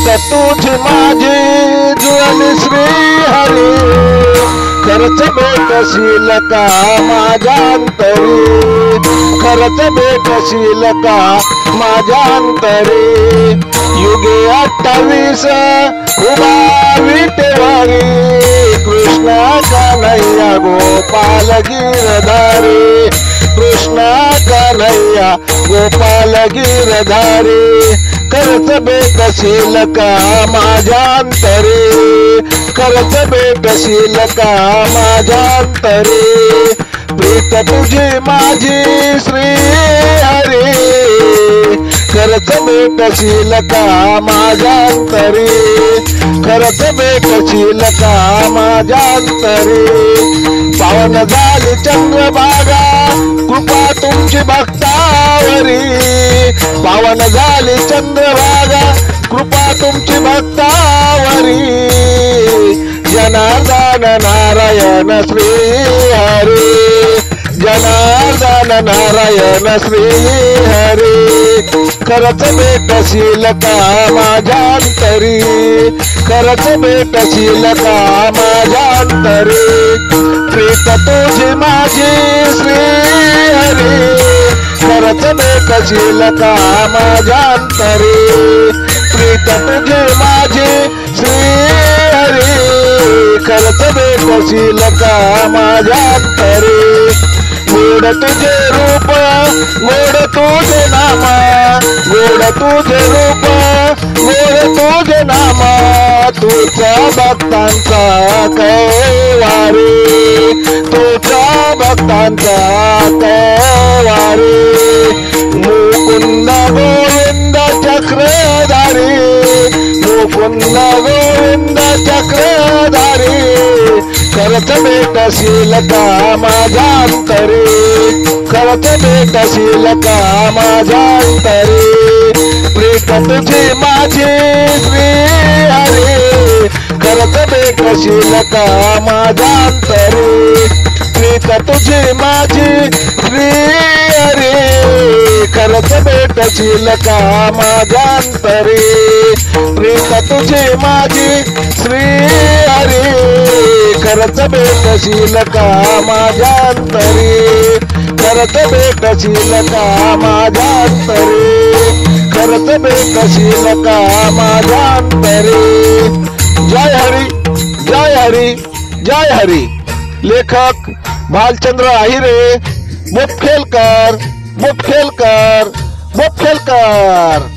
प्रीत तुझी माझी जुळली श्री हरी, खरच भेटशील का माझ्या अंतरी, खरच भेटशील का माझ्या अंतरी। युगे 28 उभा विटेवारी, कृष्ण कन्हैया गोपाल गिरधारी, कृष्ण कन्हैया गोपाल गिरधारी। खरच भेटशील का माझ्या अंतरी, खरच भेटशील का माझ्या अंतरी। प्रीत तुझी माझी श्री हरी, खरच भेटशील का माझ्या अंतरी, खरच भेटशील का माझ्या अंतरी। पावन झाली चंद्रभागा कृपा तुमची भक्तावरी, पावन झाली चंद्रभागा कृपा तुमची भक्तावरी। जनार्दन नारायण श्री हरी, जनार्दन नारायण श्री हरी। खरच भेटशील का माझ्या अंतरी, खरच भेटशील का माझ्या अंतरी। प्रीत तुझी माझी श्री हरी, खरच भेटशील का माझ्या अंतरी। प्रीत तुझी माझी श्री हरी, खरच भेटशील का माझ्या अंतरी। गोड तुझे रूप गोड तुझे नाम, गोड तुझे रूप गोड तुझे नाम। तुझ्या भक्तांचा कैवारी, तुझ्या भक्तांचा कैवारी। मुकुंद गोविंद चक्रधारी, मुकुंद गोविंद चक्रधारी। खरच भेटशील का माझ्या अंतरी, खरच भेटशील का माझ्या अंतरी। प्रीत तुझी माझी श्री हरी, खरच भेटशील का माझ्या अंतरी। प्रीत तुझी माझी श्री हरी, खरच भेटशील का माझ्या अंतरी। प्रीत तुझी माझी श्री हरी, खरच भेटशील का माझ्या अंतरी, खरच भेटशील का माझ्या अंतरी, खरच भेटशील का माझ्या अंतरी। जय हरी, जय हरी, जय हरी। लेखक भालचंद्र आहिरे, मुदखेलकर, मुदखेलकर, मुदखेलकर।